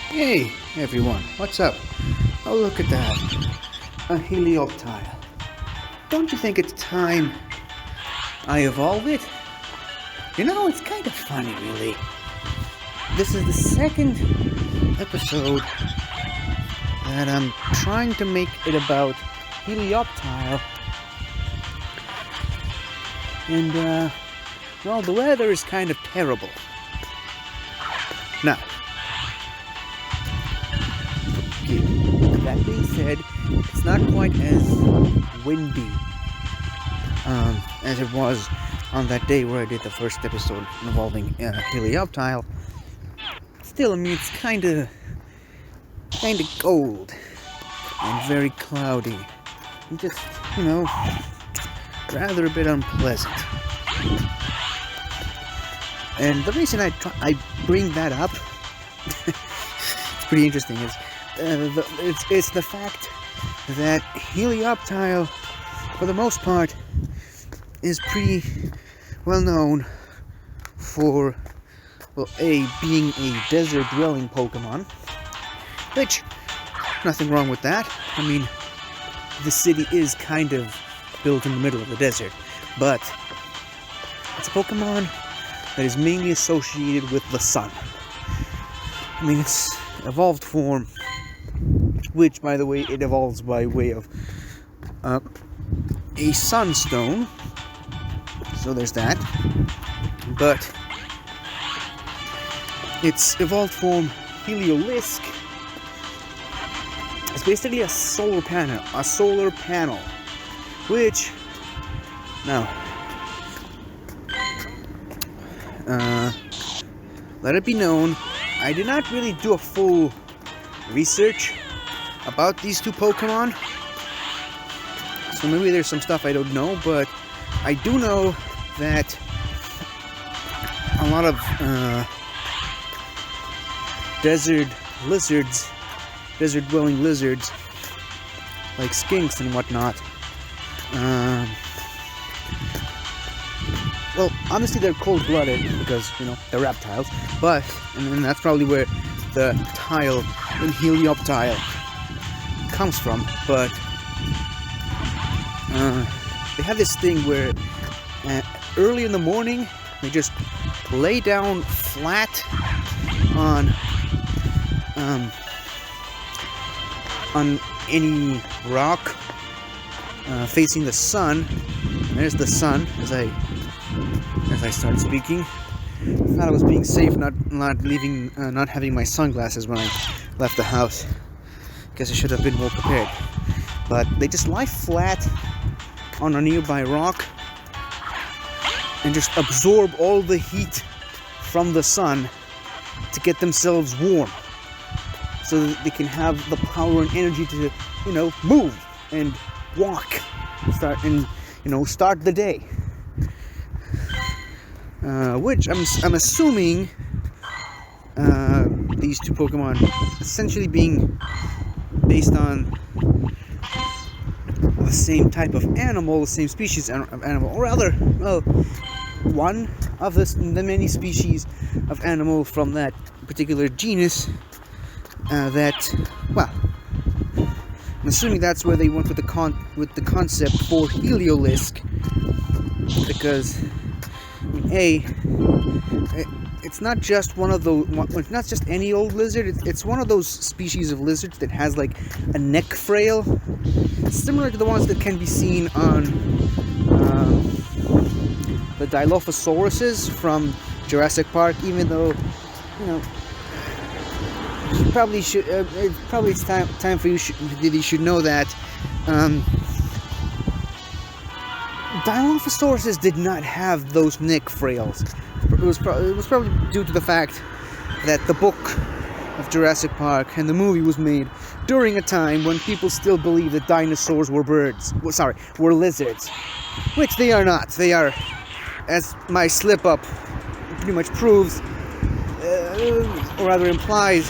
Hey, everyone, what's up? Oh, look at that. A helioptile. Don't you think it's time I evolve it? You know, it's kind of funny, really. This is the second episode that I'm trying to make it about helioptile. And, well, the weather is kind of terrible. Now, that being said, it's not quite as windy as it was on that day where I did the first episode involving helioptile. Still, I mean, it's kind of cold and very cloudy. And just, rather a bit unpleasant. And the reason I bring that up, it's pretty interesting, is it's the fact that helioptile, for the most part, is pretty well known for, well, being a desert-dwelling Pokemon, which, nothing wrong with that. I mean, the city is kind of built in the middle of the desert, but it's a Pokemon that is mainly associated with the sun. I mean, its evolved form, which, by the way, it evolves by way of a sunstone, so there's that. But its evolved form, Heliolisk, is basically a solar panel, which, now, let it be known, I did not really do a full research about these two Pokemon, so maybe there's some stuff I don't know, but I do know that a lot of desert-dwelling lizards, like skinks and whatnot, well, honestly, they're cold-blooded because, they're reptiles, but, and that's probably where the tile in helioptile comes from, but they have this thing where early in the morning they just lay down flat on any rock facing the sun. There's the sun as I started speaking. I thought I was being safe, not having my sunglasses when I left the house. Guess I should have been more prepared. But they just lie flat on a nearby rock and just absorb all the heat from the sun to get themselves warm, so that they can have the power and energy to, move and walk, start the day. Which I'm assuming these two Pokemon essentially being based on the same type of animal, the same species of animal, or rather, well, one of the many species of animal from that particular genus. I'm assuming that's where they went with the concept for Heliolisk, because it's not just it's not just any old lizard. It's one of those species of lizards that has like a neck frail, similar to the ones that can be seen on the Dilophosauruses from Jurassic Park. Even though, you probably should. It's time for you should know that Dilophosauruses did not have those neck frails. It was probably due to the fact that the book of Jurassic Park and the movie was made during a time when people still believed that dinosaurs were were lizards, which they are not. They are, as my slip-up pretty much proves, or rather implies,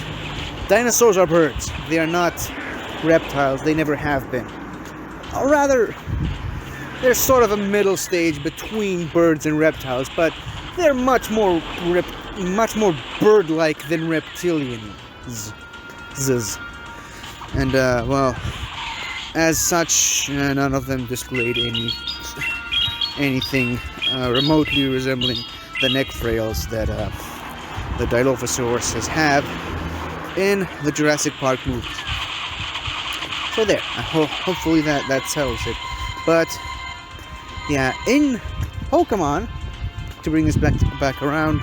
dinosaurs are birds. They are not reptiles. They never have been. Or rather, they're sort of a middle stage between birds and reptiles, but they're much more bird-like than reptilians. And well, as such, none of them displayed anything remotely resembling the neck frails that the Dilophosauruses have in the Jurassic Park movies. So there, hopefully that settles it. But yeah, in Pokemon, to bring this back around,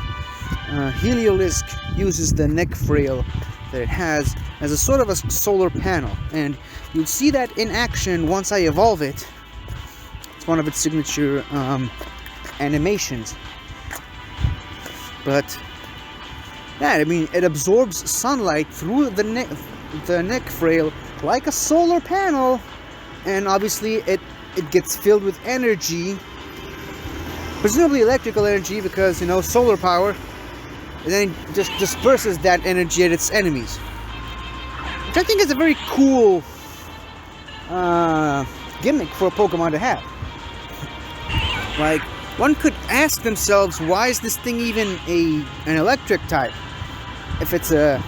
Heliolisk uses the neck frail that it has as a sort of a solar panel, and you'll see that in action once I evolve it. It's one of its signature animations. But yeah, I mean, it absorbs sunlight through the neck frail like a solar panel, and obviously it gets filled with energy, presumably electrical energy, because, you know, solar power, and then it just disperses that energy at its enemies, which I think is a very cool gimmick for a Pokemon to have. Like, one could ask themselves, why is this thing even an electric type if it's a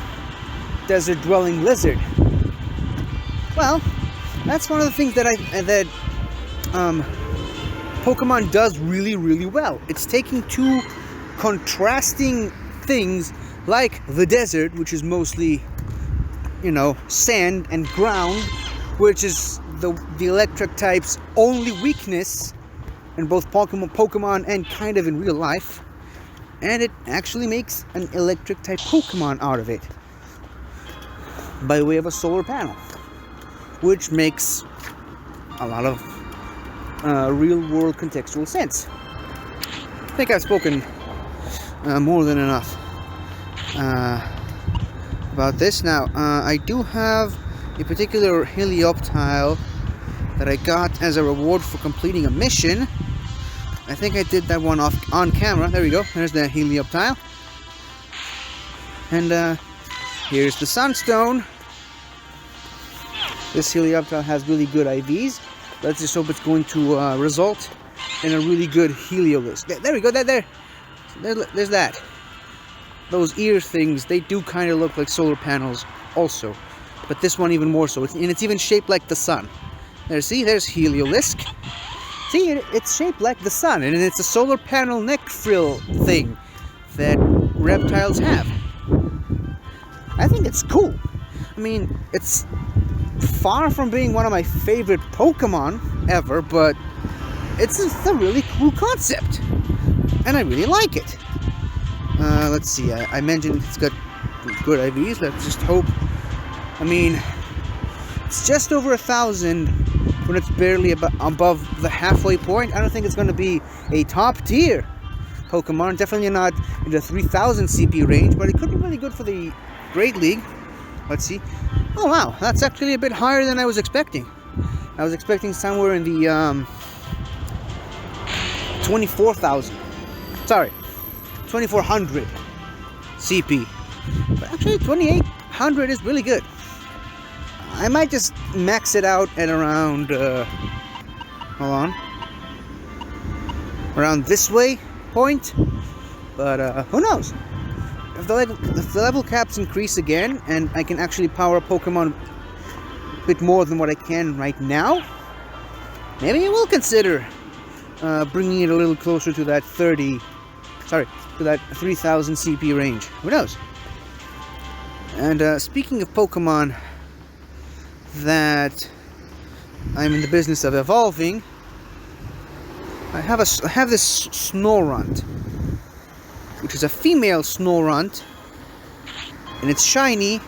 desert-dwelling lizard? Well, that's one of the things that Pokemon does really, really well. It's taking two contrasting things, like the desert, which is mostly, you know, sand and ground, which is the electric type's only weakness in both Pokemon and kind of in real life, and it actually makes an electric type Pokemon out of it by way of a solar panel, which makes a lot of real-world contextual sense. I think I've spoken more than enough about this. Now, I do have a particular Helioptile that I got as a reward for completing a mission. I think I did that one on camera. There we go. There's the Helioptile. And here's the Sunstone. This Helioptile has really good IVs. Let's just hope it's going to result in a really good Heliolisk. There we go. There's that. Those ear things, they do kind of look like solar panels also. But this one even more so. And it's even shaped like the sun. There's Heliolisk. See, it's shaped like the sun, and it's a solar panel neck frill thing that reptiles have. I think it's cool. I mean, it's far from being one of my favorite Pokemon ever, but it's a really cool concept, and I really like it. Let's see, I mentioned it's got good IVs. Let's just hope. I mean, it's just over 1,000 when it's barely above the halfway point. I don't think it's going to be a top tier Pokemon. Definitely not in the 3,000 CP range, but it could be really good for the Great League. Let's see. Oh wow, that's actually a bit higher than I was expecting. I was expecting somewhere in the 24,000. Sorry, 2,400 CP. But actually 2,800 is really good. I might just max it out at around, hold on, around this way point, but who knows? If the level caps increase again, and I can actually power Pokemon a bit more than what I can right now, maybe I will consider bringing it a little closer to that 3,000 CP range. Who knows? And speaking of Pokemon that I'm in the business of evolving, I have this Snorunt, which is a female Snorunt, and it's shiny.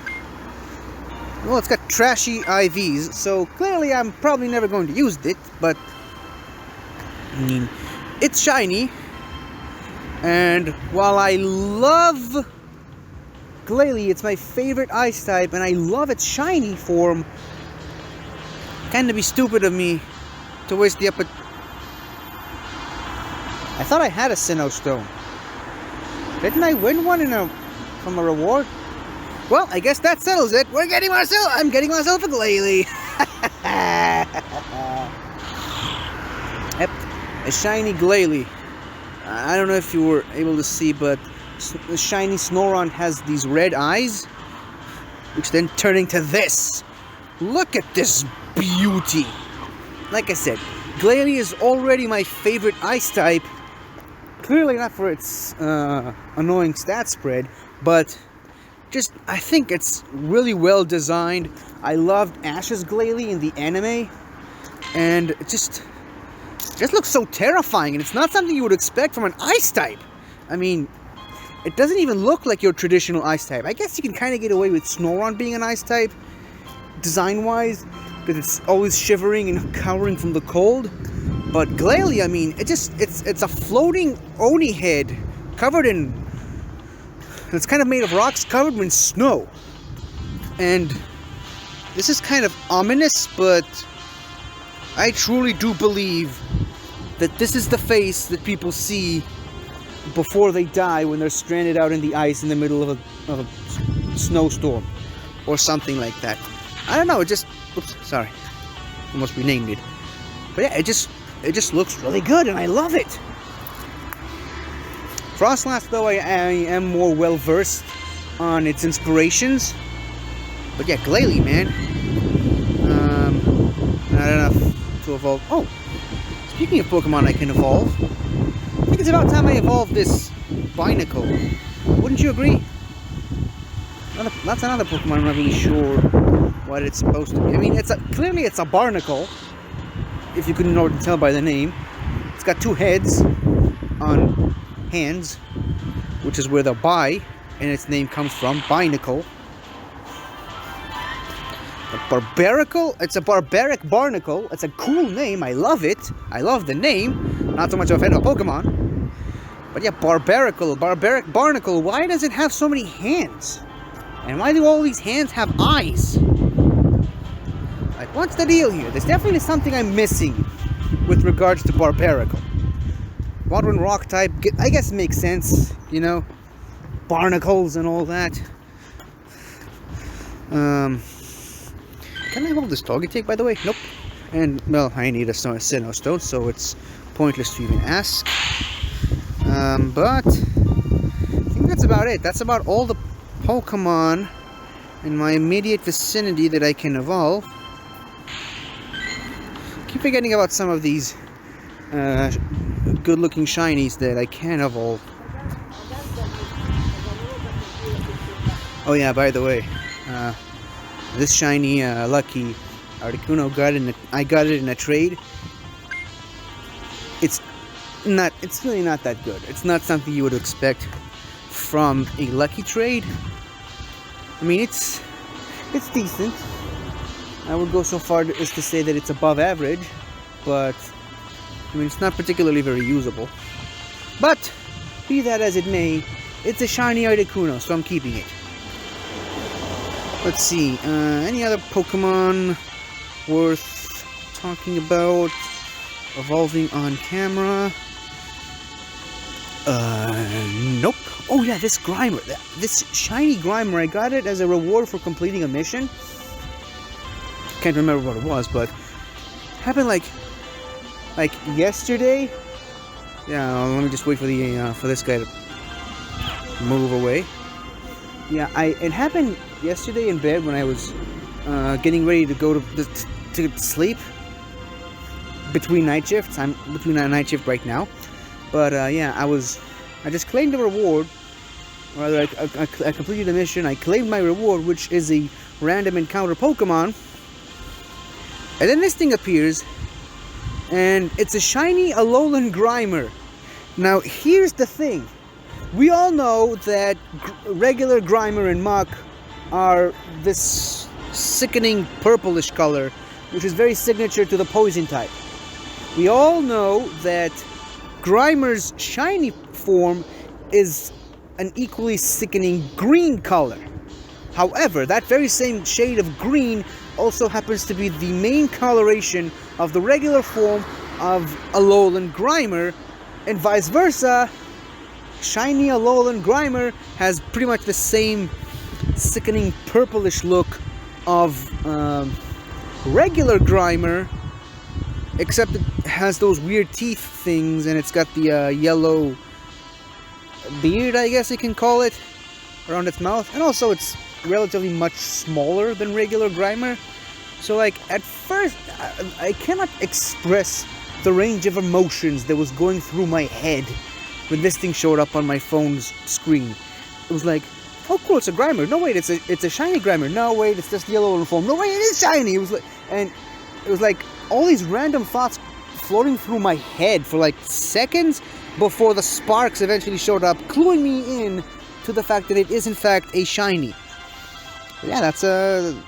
Well, it's got trashy IVs, so clearly I'm probably never going to use it, but I mean, it's shiny, and while I love Glalie, it's my favorite ice type, and I love its shiny form, kinda be stupid of me to waste the I thought I had a Sinnoh Stone. Didn't I win one from a reward? Well, I guess that settles it. I'm getting myself a Glalie. Yep, a shiny Glalie. I don't know if you were able to see, but the shiny Snorunt has these red eyes. which then turned into this. Look at this beauty. Like I said, Glalie is already my favorite ice type. Clearly not for its annoying stat spread, but just, I think it's really well designed. I loved Ash's Glalie in the anime, and it just looks so terrifying, and it's not something you would expect from an ice type. I mean, it doesn't even look like your traditional ice type. I guess you can kind of get away with Snorunt being an ice type, design-wise, because it's always shivering and cowering from the cold. But Glalie, I mean, it's a floating Oni head covered in, it's kind of made of rocks covered in snow. And this is kind of ominous, but I truly do believe that this is the face that people see before they die when they're stranded out in the ice in the middle of a snowstorm or something like that. I don't know, it just, oops, sorry, almost renamed it. But yeah, it just looks really good, and I love it. Frostlass, though, I am more well versed on its inspirations. But yeah, Glalie, man. Not enough to evolve. Oh, speaking of Pokemon I can evolve, I think it's about time I evolve this Binacle. Wouldn't you agree? That's another Pokemon I'm not really sure what it's supposed to be. I mean, clearly it's a Barnacle, if you couldn't already tell by the name. It's got two heads on hands, which is where the bi and its name comes from, Binacle. A Barbaracle? It's a barbaric Barnacle. It's a cool name. I love it. I love the name. Not so much of a fan of Pokemon. But yeah, Barbaracle, barbaric Barnacle. Why does it have so many hands? And why do all these hands have eyes? Like, what's the deal here? There's definitely something I'm missing with regards to Barbaracle. Water and rock type, I guess, makes sense, you know, barnacles and all that. Can I hold this Togetic, by the way? Nope. And, well, I need a Sinnoh Stone, so it's pointless to even ask. But I think that's about it. That's about all the Pokemon in my immediate vicinity that I can evolve. Keep forgetting about some of these good-looking shinies that I can evolve. Oh yeah, by the way, this shiny Lucky Articuno I got it in a trade. It's really not that good. It's not something you would expect from a Lucky trade. I mean, it's decent. I would go so far as to say that it's above average, but I mean, it's not particularly very usable. But be that as it may, it's a shiny Articuno, so I'm keeping it. Let's see, any other Pokemon worth talking about evolving on camera? Nope. Oh yeah, this Grimer, this shiny Grimer, I got it as a reward for completing a mission. Can't remember what it was, but happened like yesterday. Yeah, let me just wait for the for this guy to move away. Yeah, it happened yesterday in bed when I was getting ready to go to sleep between night shifts. I'm between a night shift right now, but yeah, I just claimed the reward. Or rather, I completed the mission. I claimed my reward, which is a random encounter Pokemon. And then this thing appears, and it's a shiny Alolan Grimer. Now, here's the thing. We all know that regular Grimer and Mach are this sickening purplish color, which is very signature to the poison type. We all know that Grimer's shiny form is an equally sickening green color. However, that very same shade of green also happens to be the main coloration of the regular form of Alolan Grimer, and vice versa. Shiny Alolan Grimer has pretty much the same sickening purplish look of regular Grimer, except it has those weird teeth things, and it's got the yellow beard, I guess you can call it, around its mouth, and also it's relatively much smaller than regular Grimer. So like at first I cannot express the range of emotions that was going through my head when this thing showed up on my phone's screen. It was like, oh cool, it's a Grimer. No wait, it's a shiny Grimer. No wait, it's just yellow in form. No wait, it is shiny. It was like all these random thoughts floating through my head for like seconds before the sparks eventually showed up, cluing me in to the fact that it is in fact a shiny. But yeah, that's an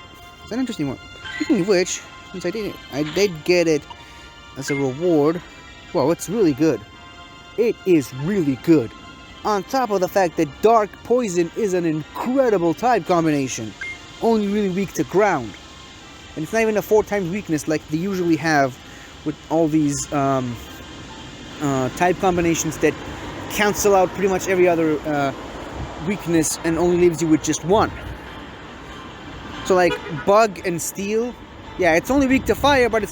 interesting one. Speaking of which, since I did get it as a reward. Well, it's really good. It is really good. On top of the fact that Dark Poison is an incredible type combination, only really weak to ground, and it's not even a 4 times weakness like they usually have with all these type combinations that cancel out pretty much every other weakness and only leaves you with just one. So like Bug and Steel, yeah, it's only weak to fire, but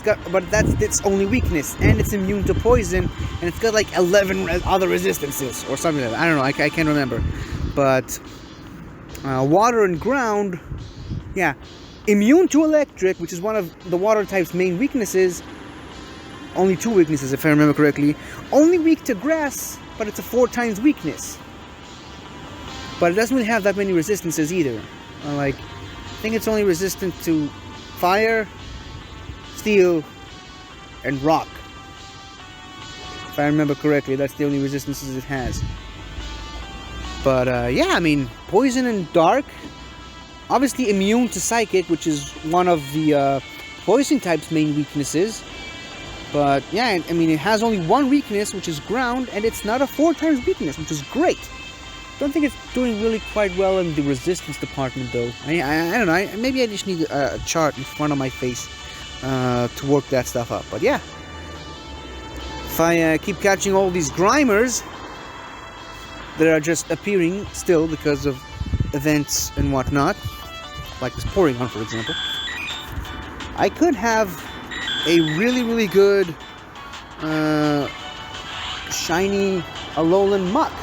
that's its only weakness, and it's immune to poison, and it's got like 11 other resistances or something like that. I don't know, I can't remember. But water and ground, yeah, immune to electric, which is one of the water type's main weaknesses. Only 2 weaknesses, if I remember correctly. Only weak to grass, but it's a 4 times weakness. But it doesn't really have that many resistances either. I think it's only resistant to fire, steel, and rock. If I remember correctly, that's the only resistances it has. But yeah, I mean, poison and dark. Obviously immune to psychic, which is one of the poison type's main weaknesses. But yeah, I mean, it has only 1 weakness, which is ground, and it's not a 4 times weakness, which is great. Don't think it's doing really quite well in the resistance department, though. I don't know. Maybe I just need a chart in front of my face to work that stuff up. But yeah, if I keep catching all these Grimers that are just appearing still because of events and whatnot, like this Porygon, for example, I could have a really, really good shiny Alolan Muck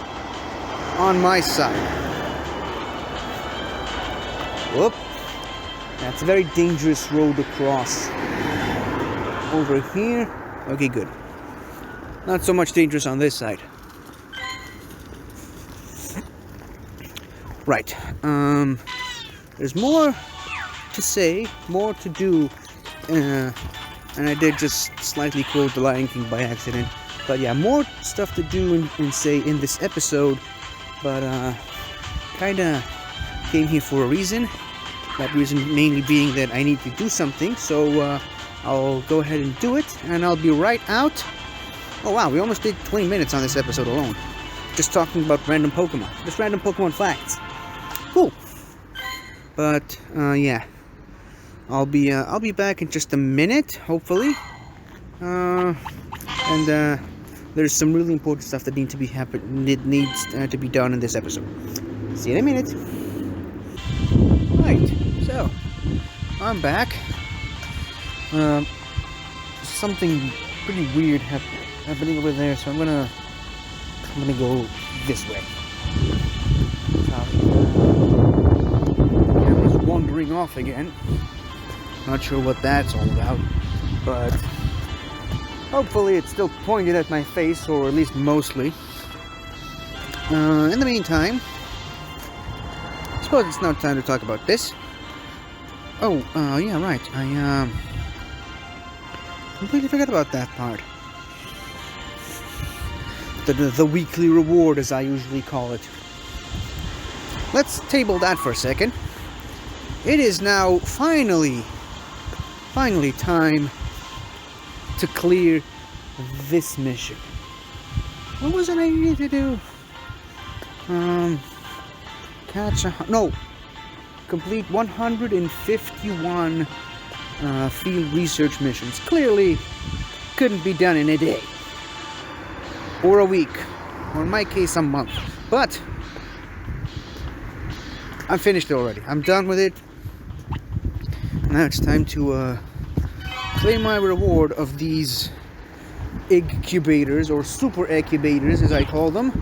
on my side. Whoop. That's a very dangerous road to cross. Over here. Okay, good. Not so much dangerous on this side. Right. There's more to say, more to do. And I did just slightly quote The Lion King by accident. But yeah, more stuff to do and say in this episode. But kinda came here for a reason. That reason mainly being that I need to do something. So I'll go ahead and do it, and I'll be right out. Oh wow, we almost did 20 minutes on this episode alone. Just talking about random Pokemon. Just random Pokemon facts. Cool. But yeah. I'll be back in just a minute, hopefully. And there's some really important stuff that needs to be done in this episode. See you in a minute. Right, so I'm back. Something pretty weird happening over there, so I'm gonna go this way. The camera's wandering off again. Not sure what that's all about, but hopefully it's still pointed at my face, or at least mostly. In the meantime, I suppose it's now time to talk about this. Oh, yeah, right. I completely forgot about that part. The weekly reward, as I usually call it. Let's table that for a second. It is now finally time to clear this mission. What was it I needed to do? Complete 151 field research missions. Clearly couldn't be done in a day, or a week, or in my case a month. But I'm finished already. I'm done with it. Now it's time to claim my reward of these incubators, or super incubators as I call them.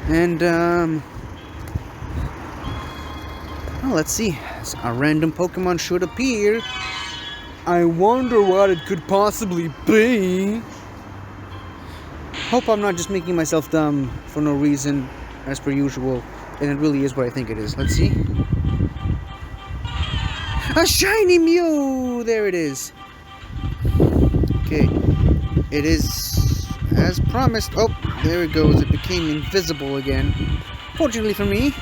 And Well, let's see. A random Pokemon should appear. I wonder what it could possibly be. Hope I'm not just making myself dumb for no reason, as per usual, and it really is what I think it is. Let's see. A shiny Mew! There it is. Okay. It is as promised. Oh, there it goes. It became invisible again. Fortunately for me,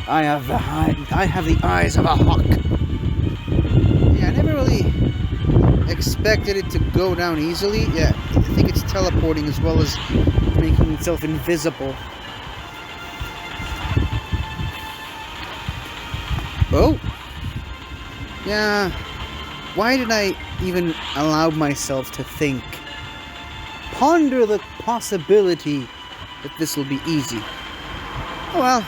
I have the eyes of a hawk. Yeah, I never really expected it to go down easily. Yeah, I think it's teleporting as well as making itself invisible. Oh! Yeah, why did I even allow myself to think? Ponder the possibility that this will be easy. Oh well.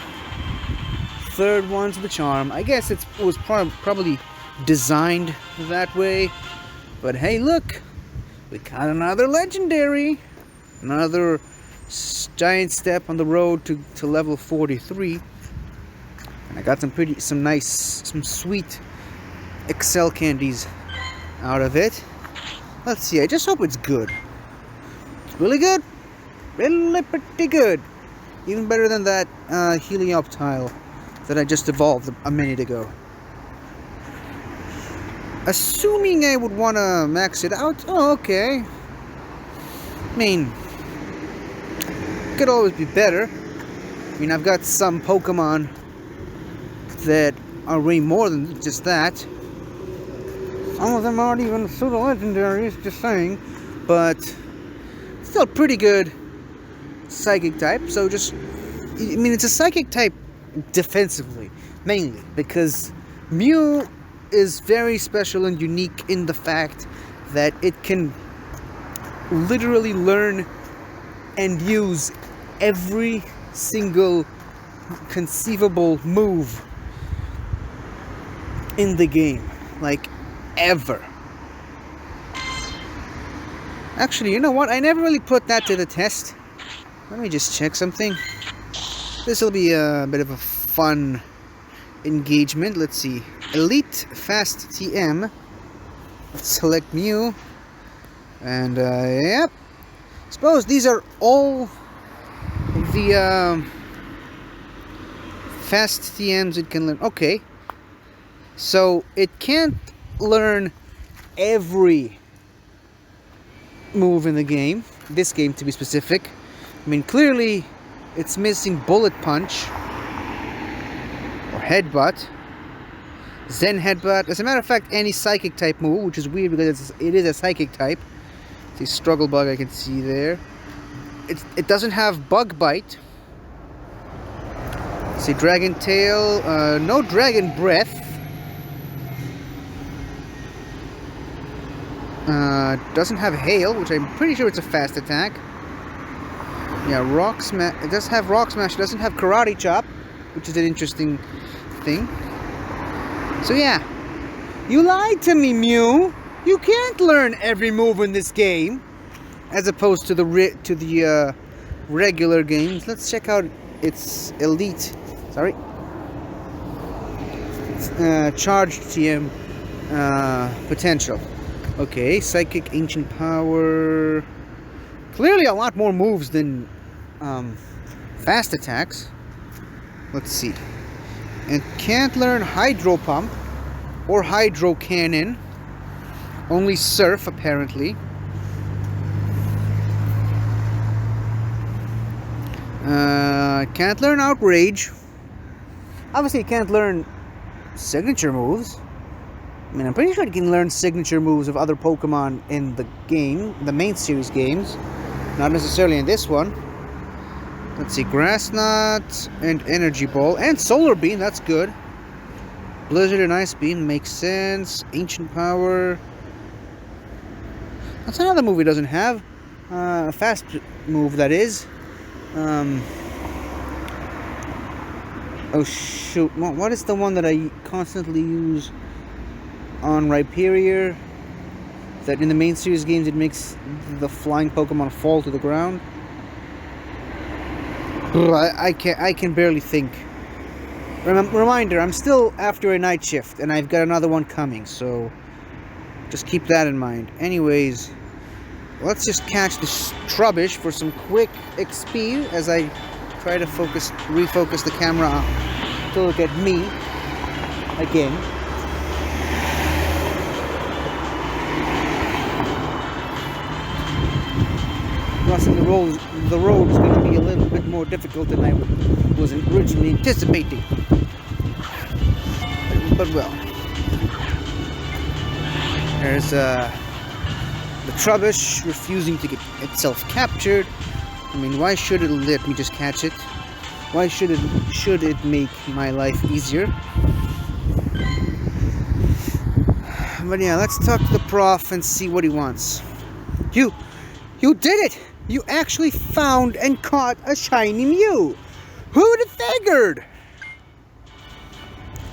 Third one's the charm. I guess it was probably designed that way. But hey, look! We got another legendary! Another giant step on the road to level 43. And I got some sweet Excel candies out of it. Let's see, I just hope it's good. It's really good. Really pretty good. Even better than that Helioptile that I just evolved a minute ago. Assuming I would want to max it out, oh, okay. I mean, could always be better. I mean, I've got some Pokemon that are way more than just that. Some of them aren't even pseudo-legendaries, just saying. But still pretty good Psychic type, so just... I mean, it's a Psychic type defensively, mainly, because Mew is very special and unique in the fact that it can literally learn and use every single conceivable move in the game, like ever. Actually, you know what? I never really put that to the test. Let me just check something. This will be a bit of a fun engagement. Let's see. Elite Fast TM. Let's select Mew. And, yep. Suppose these are all the Fast TMs it can learn. Okay. So, it can't learn every move in the game. This game, to be specific. I mean, clearly, it's missing Bullet Punch. Or Headbutt. Zen Headbutt. As a matter of fact, any Psychic type move, which is weird because it is a Psychic type. See, Struggle Bug I can see there. It doesn't have Bug Bite. See, Dragon Tail. No Dragon Breath. Doesn't have Hail, which I'm pretty sure it's a fast attack. Yeah, Rock Smash. It does have Rock Smash. It doesn't have Karate Chop, which is an interesting thing. So yeah, you lied to me, Mew. You can't learn every move in this game, as opposed to the regular games. Let's check out its elite. Sorry, charged TM potential. Okay, Psychic, Ancient Power. Clearly a lot more moves than fast attacks. Let's see. It can't learn Hydro Pump or Hydro Cannon. Only Surf, apparently. Can't learn Outrage. Obviously, it can't learn signature moves. I mean, I'm pretty sure it can learn signature moves of other Pokemon in the game, the main series games. Not necessarily in this one. Let's see, Grass Knot and Energy Ball and Solar Beam, that's good. Blizzard and Ice Beam makes sense. Ancient Power. That's another move it doesn't have. A fast move, that is. Oh shoot, what is the one that I constantly use on Rhyperior? That in the main series games it makes the flying Pokemon fall to the ground. I can barely think. Reminder, I'm still after a night shift, and I've got another one coming, so just keep that in mind. Anyways, let's just catch this Trubbish for some quick XP as I try to refocus the camera to look at me again. Crossing the road is going to be a little bit more difficult than I was originally anticipating. But well, there's the Trubbish refusing to get itself captured. I mean, why should it let me just catch it? Why should it make my life easier? But yeah, let's talk to the prof and see what he wants. You did it! You actually found and caught a shiny Mew! Who would have figured?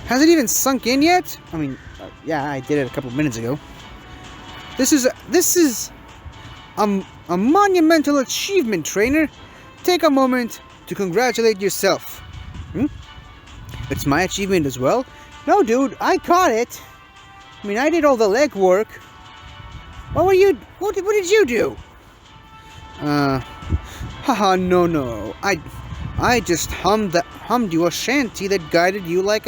Has it even sunk in yet? I mean, yeah, I did it a couple minutes ago. This is a monumental achievement, trainer. Take a moment to congratulate yourself. It's my achievement as well? No, dude, I caught it. I mean, I did all the legwork. What did you do? Haha, no. I just hummed you a shanty that guided you like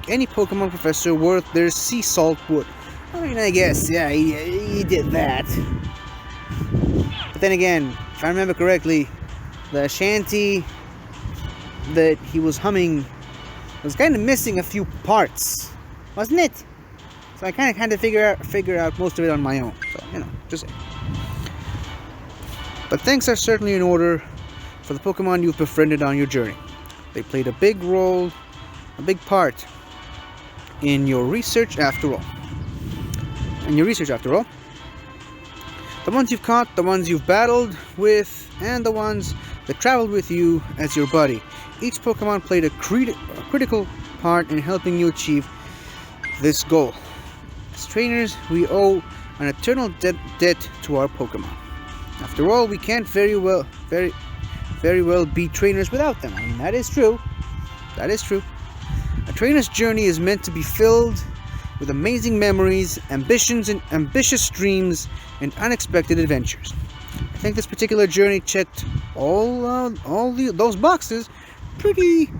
any Pokemon professor worth their sea salt would. I mean, I guess, yeah, he did that. But then again, if I remember correctly, the shanty that he was humming was kind of missing a few parts, wasn't it? So I kind of had to figure out most of it on my own. So, you know, just saying. But thanks are certainly in order for the Pokemon you've befriended on your journey. They played a big part in your research after all. The ones you've caught, the ones you've battled with, and the ones that traveled with you as your buddy. Each Pokemon played a critical part in helping you achieve this goal. As trainers, we owe an eternal debt to our Pokemon. After all, we can't very well be trainers without them. I mean, that is true. A trainer's journey is meant to be filled with amazing memories, ambitious dreams, and unexpected adventures. I think this particular journey checked all those boxes pretty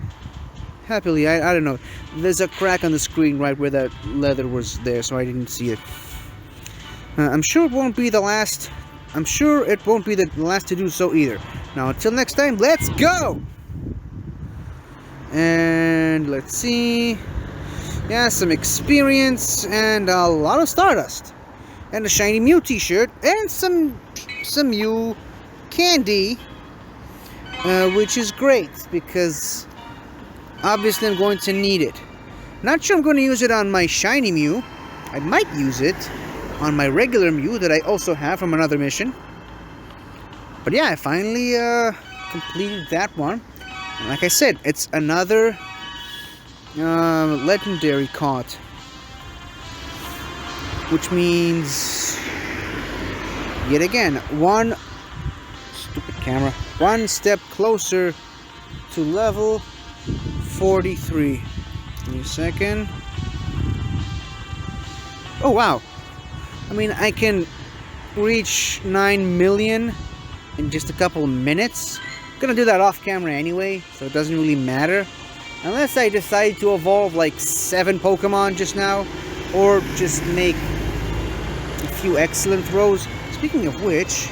happily. I don't know. There's a crack on the screen right where that leather was there, so I didn't see it. I'm sure it won't be the last to do so either. Now, until next time, let's go! And let's see. Yeah, some experience and a lot of Stardust. And a shiny Mew t-shirt and some Mew candy. Which is great because obviously I'm going to need it. Not sure I'm going to use it on my shiny Mew. I might use it on my regular Mew that I also have from another mission. But yeah, I finally completed that one. And like I said, it's another legendary caught, which means yet again one step closer to level 43. Give me a second. Oh wow, I mean, I can reach 9 million in just a couple of minutes. I'm gonna do that off camera anyway, so it doesn't really matter. Unless I decide to evolve like 7 Pokemon just now, or just make a few excellent throws. Speaking of which,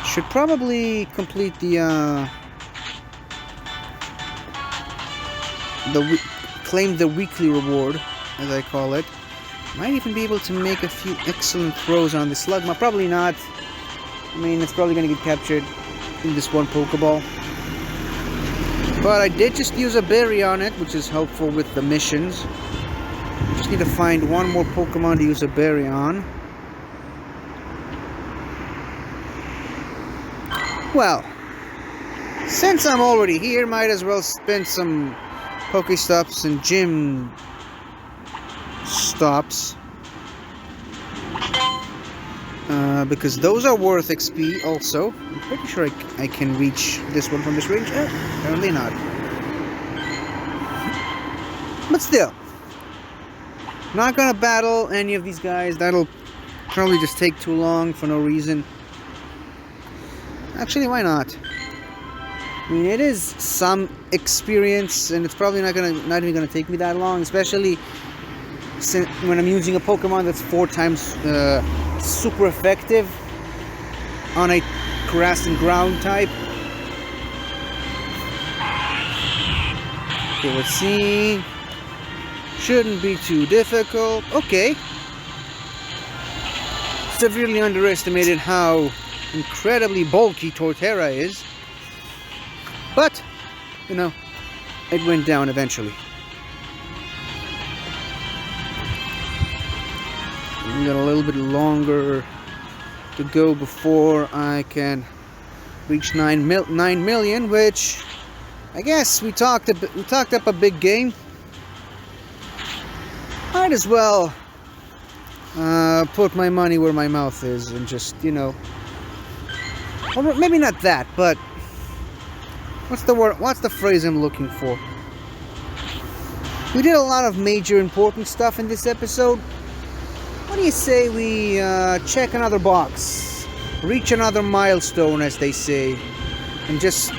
should probably complete claim the weekly reward, as I call it. Might even be able to make a few excellent throws on the Slugma. Probably not. I mean, it's probably going to get captured in this one Pokeball. But I did just use a berry on it, which is helpful with the missions. Just need to find one more Pokemon to use a berry on. Well, since I'm already here, might as well spend some Pokestops and gym stops because those are worth XP also. I'm pretty sure I can reach this one from this range. Apparently not. But still, not gonna battle any of these guys. That'll probably just take too long for no reason. Actually, why not? I mean, it is some experience, and it's probably not even gonna take me that long, especially when I'm using a Pokemon that's 4 times super effective on a grass and ground type. Okay, let's see. Shouldn't be too difficult. Okay. Severely underestimated how incredibly bulky Torterra is. But, you know, it went down eventually. We got a little bit longer to go before I can reach 9 million, which I guess we talked up a big game. Might as well put my money where my mouth is and just, you know, well, maybe not that, but what's the word? What's the phrase I'm looking for? We did a lot of major important stuff in this episode. What do you say we check another box, reach another milestone, as they say, and just...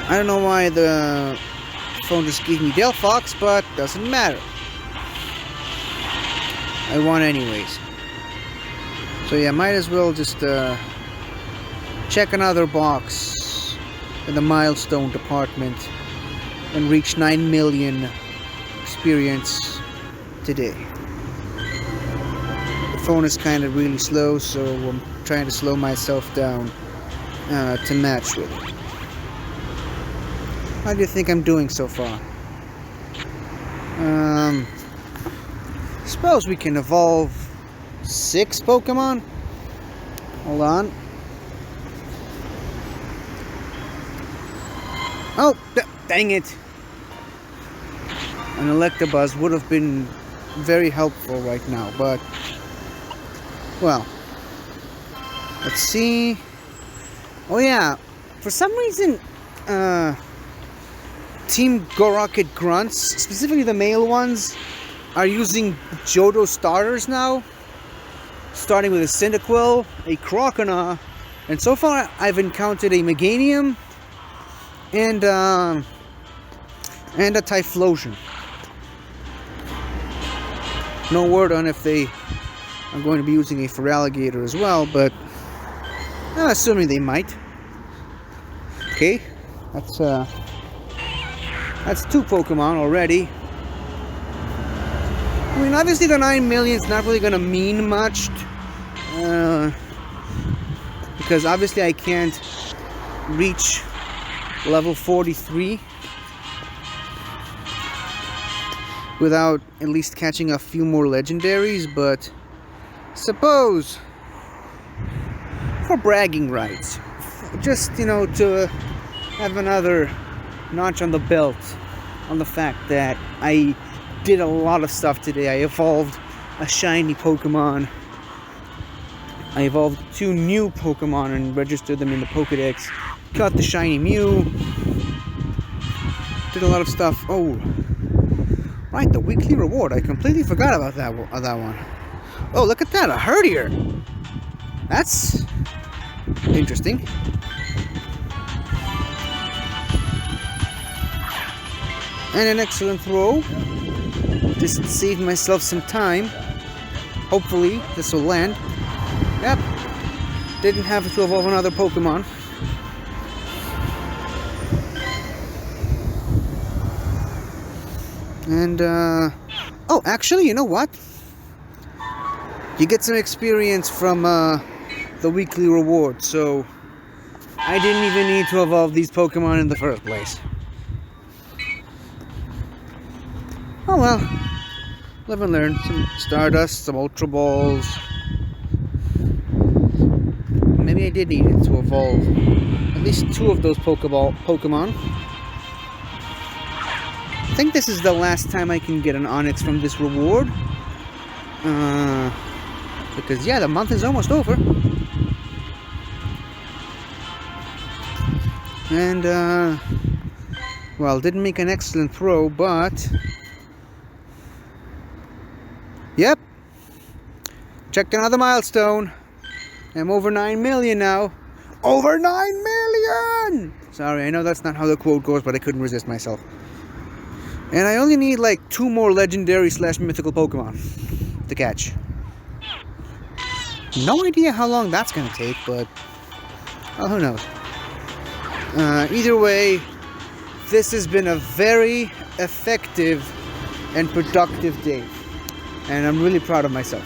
I don't know why the phone just gave me Delphox, but doesn't matter. I won anyways. So yeah, might as well just check another box in the milestone department and reach 9 million experience today. The phone is kind of really slow, so I'm trying to slow myself down to match with it. How do you think I'm doing so far? Suppose we can evolve 6 Pokemon. Hold on. Oh, dang it! An Electabuzz would have been very helpful right now, but well, let's see. Oh yeah, for some reason, Team Go-Rocket Grunts, specifically the male ones, are using Johto starters now. Starting with a Cyndaquil, a Croconaw, and so far I've encountered a Meganium and a Typhlosion. No word on if they are going to be using a Feraligatr as well, but I'm assuming they might. Okay, that's 2 Pokemon already. I mean, obviously the 9 million is not really going to mean much, because obviously I can't reach level 43 without at least catching a few more legendaries, but suppose for bragging rights, just, you know, to have another notch on the belt on the fact that I did a lot of stuff today. I evolved a shiny Pokemon. I evolved 2 new Pokemon and registered them in the Pokedex. Caught the shiny Mew. Did a lot of stuff. Oh, right, the weekly reward. I completely forgot about that one. Oh, look at that, a Herdier. That's interesting. And an excellent throw. Just saved myself some time. Hopefully this will land. Yep. Didn't have to evolve another Pokemon. And oh, actually, you know what? You get some experience from the weekly reward, so I didn't even need to evolve these Pokemon in the first place. Oh well, live and learn. Some Stardust, some Ultra Balls. Maybe I did need it to evolve at least 2 of those Pokemon. I think this is the last time I can get an Onix from this reward. Because, yeah, the month is almost over. And, well, didn't make an excellent throw, but... Yep. Checked another milestone. I'm over 9 million now. Over 9 million! Sorry, I know that's not how the quote goes, but I couldn't resist myself. And I only need like 2 more legendary / mythical Pokemon to catch. No idea how long that's gonna take, but well, who knows. Either way, this has been a very effective and productive day, and I'm really proud of myself.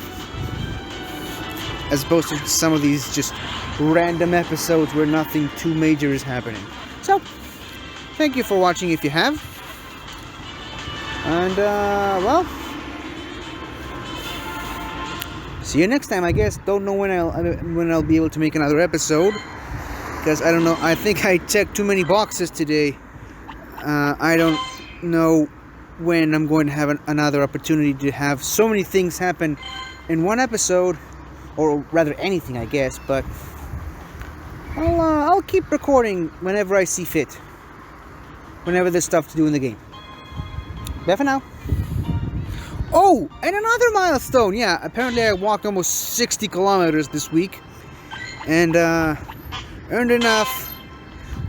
As opposed to some of these just random episodes where nothing too major is happening. So, thank you for watching if you have. And, well, see you next time, I guess. Don't know when I'll be able to make another episode, because I don't know. I think I checked too many boxes today. I don't know when I'm going to have another opportunity to have so many things happen in one episode, or rather anything, I guess. But I'll keep recording whenever I see fit, whenever there's stuff to do in the game. Bye for now. Oh, and another milestone. Yeah, apparently I walked almost 60 kilometers this week, and earned enough.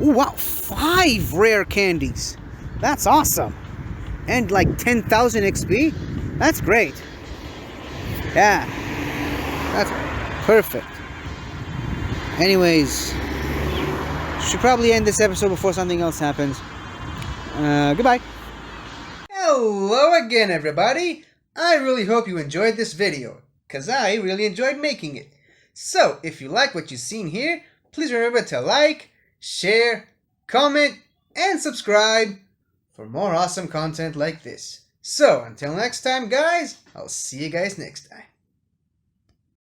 Oh wow, 5 rare candies. That's awesome. And like 10,000 XP. That's great. Yeah, that's perfect. Anyways, should probably end this episode before something else happens. Goodbye. Hello again, everybody. I really hope you enjoyed this video, because I really enjoyed making it. So, if you like what you've seen here, please remember to like, share, comment, and subscribe for more awesome content like this. So, until next time, guys, I'll see you guys next time.